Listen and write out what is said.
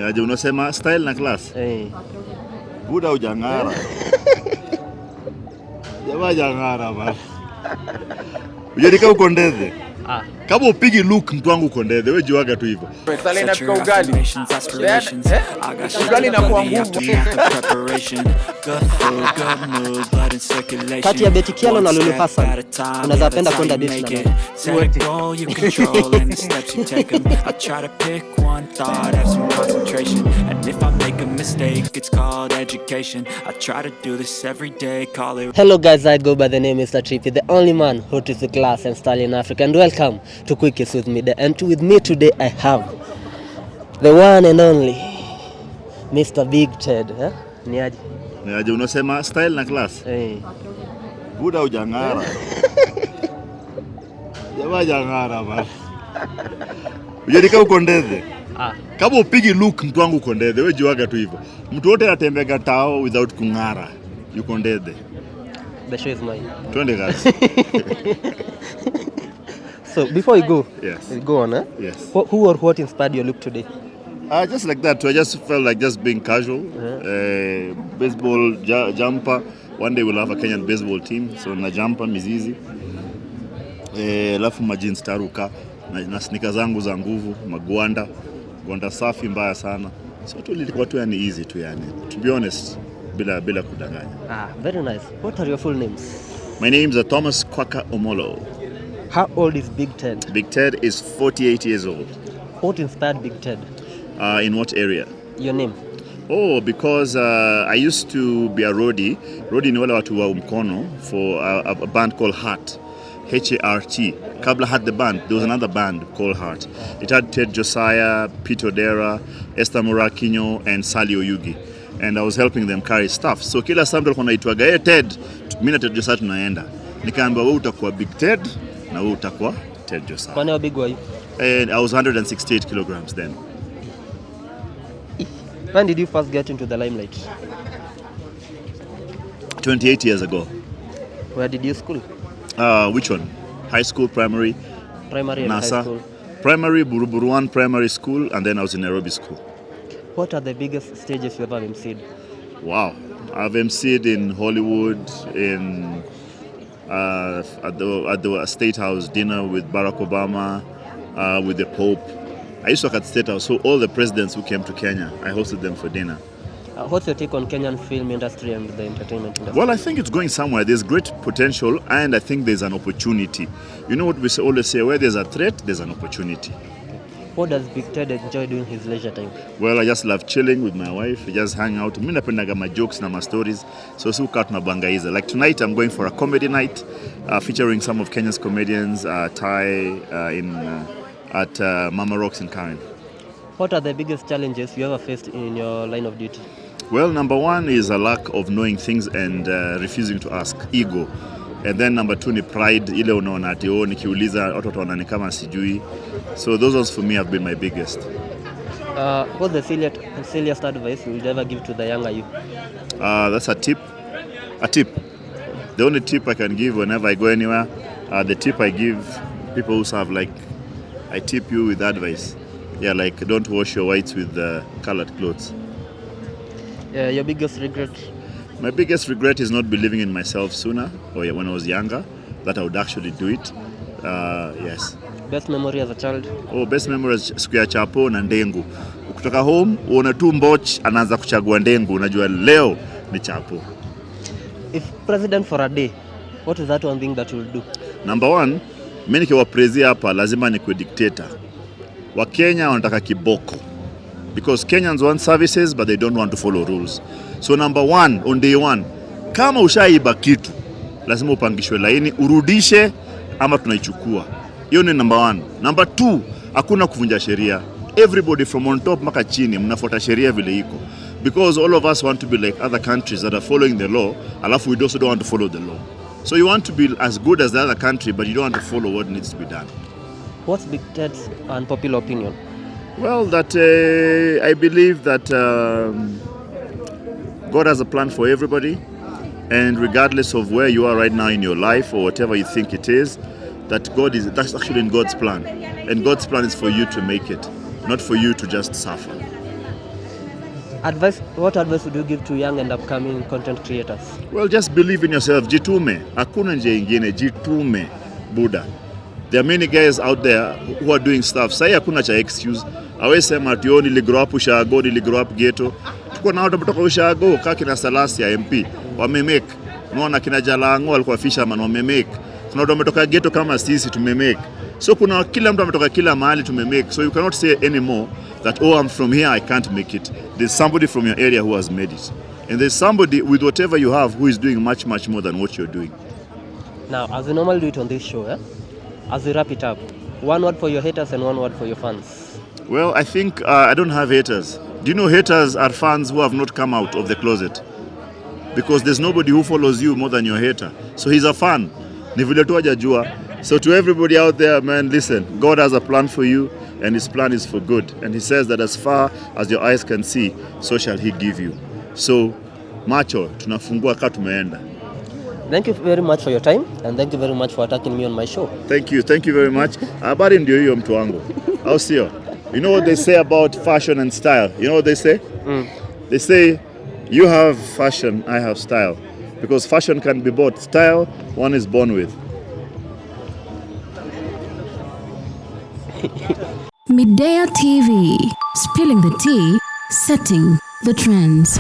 Aje unasema style na class? Buda ujangara. Jamaa jangara bana. Ujedika uko ndeze. Kama upigi look mtu wangu uko ndeze, wewe jiwaga tu hivyo. Sasa inafika ugali. Ugali na kwa nguvu. Kati ya Betty Kialo na Lulu Hassan, unaweza penda kwenda date na nani? Hello guys, I go by the name Mr. Trippy, the only man who is the class and style in Africa, and welcome to Quickies with Mideyah. And with me today I have the one and only Mr. Big Ted. Niaje? Niaje unasema style na class? Buda ujangara. Jamaa jangara bana. Ujedika uko ndeze. Kama upigi look mtu wangu uko ndeze, wewe jiwaga tu hivyo. Mtu wote atembea tao without kungara. Yuko ndeze. The show is mine. Twende guys. So before you go, yes. Go on, Yes. Who or what inspired your look today? Just like that. I just felt like just being casual. Baseball jumper. One day we'll have a Kenyan baseball team. So na jumper mizizi. Alafu jeans taruka na sneakers zangu za nguvu, magwanda safi mbaya sana. So tu ilikuwa tu yani easy tu yani. To be honest, bila kudanganya. Very nice. What are your full names? My name is Thomas Kwaka Omolo. How old is Big Ted? Big Ted is 48 years old. What inspired Big Ted? In what area? Your name? Oh, because I used to be a roadie. Roadie ni wale watu wa mkono for a band called Heart. H-A-R-T. Kabla had the band, there was another band called Heart. It had Ted Josiah, Pete Odera, Esther Morakinyo, and Sally Oyugi. And I was helping them carry stuff. So kila sample kwa naitwaga, hey Ted, mimi na Ted Josiah tunaenda. Nikaambiwa wewe utakuwa Big Ted na wewe utakuwa Ted Josiah. Kwani how big were you? And I was 168 kilograms then. When did you first get into the limelight? 28 years ago. Where did you school? Which one? High school, primary? Primary and NASA. high school. Primary, Buruburuan Primary School, and then I was in Nairobi School. What are the biggest stages you ever emceed? Wow. I've emceed in Hollywood, in at the State House dinner with Barack Obama, with the Pope. I used to work at State House, so all the presidents who came to Kenya, I hosted them for dinner. What's your take on Kenyan film industry and the entertainment industry? Well, I think it's going somewhere. There's great potential, and I think there's an opportunity. You know what we always say, where there's a threat, there's an opportunity. What does Big Ted enjoy doing his leisure time? Well, I just love chilling with my wife. We just hang out. Mimi napendaga my jokes na my stories. So suka tunabangaiza. Like tonight, I'm going for a comedy night featuring some of Kenya's comedians, at Mama Rocks in Karen. What are the biggest challenges you ever faced in your line of duty? Well, number one is a lack of knowing things and refusing to ask, ego. And then number two ni pride, ile unaona ati nikiuliza watu wataona ni kama sijui. So those ones for me have been my biggest. What's the silliest advice you would ever give to the younger you? That's a tip. The only tip I can give whenever I go anywhere, the tip I give people who serve, like I tip you with advice. Yeah, like don't wash your whites with colored clothes. Your biggest regret? My biggest regret is not believing in myself sooner, or when I was younger, that I would actually do it. Yes. Best memory as a child? Best memory is siku ya chapo na ndengu. Ukitoka home, uona tu mboch, anaanza kuchagua ndengu, unajua leo ni chapo. If president for a day, what is that one thing that you will do? Number one, mimi nikiwa president hapa lazima nikuwe dictator. Wakenya wanataka kiboko. Because Kenyans want services but they don't want to follow rules. So number one, on day one, kama ushaiba kitu, lazima upangishwe laini, urudishe ama tunaichukua. Hiyo ni number one. Number two, hakuna kuvunja sheria. Everybody from on top mpaka chini mnafuata sheria vile iko. Because all of us want to be like other countries that are following the law, alafu we also don't want to follow the law. So you want to be as good as the other country but you don't want to follow what needs to be done. What's Big Ted's unpopular opinion? Well, that I believe that God has a plan for everybody, and regardless of where you are right now in your life or whatever you think it is, that's actually in God's plan, and God's plan is for you to make it, not for you to just suffer. What advice would you give to young and upcoming content creators? Well, just believe in yourself. Jitume. Hakuna njia ingine. Jitume. Buddha. There are many guys out there who are doing stuff. Sai hakuna cha excuse. Awe sema ati yo niligrow up Ushago, niligrow up ghetto. Tuko na watu kutoka Ushago, kaki na Salasi ya MP. Wamemake. Unaona kina Jalango walikuwa fisherman wamemake. Kuna watu wametoka ghetto kama sisi tumemake. So kuna kila mtu ametoka kila mahali tumemake. So you cannot say anymore that oh I'm from here I can't make it. There's somebody from your area who has made it. And there's somebody with whatever you have who is doing much more than what you're doing. Now, as we normally do it on this show, as we wrap it up, one word for your haters and one word for your fans. Well, I think I don't have haters. Do you know haters are fans who have not come out of the closet? Because there's nobody who follows you more than your hater. So he's a fan. Ni vile tu hajajua. So to everybody out there, man, listen. God has a plan for you and his plan is for good. And he says that as far as your eyes can see, so shall he give you. So, macho, tunafungua ka tumeenda. Thank you very much for your time and thank you very much for attacking me on my show. Thank you very much. Habari ndio hiyo mtu wangu. Au sio? You know what they say about fashion and style? You know what they say? They say, you have fashion, I have style. Because fashion can be bought. Style, one is born with. Mideyah TV, spilling the tea, setting the trends.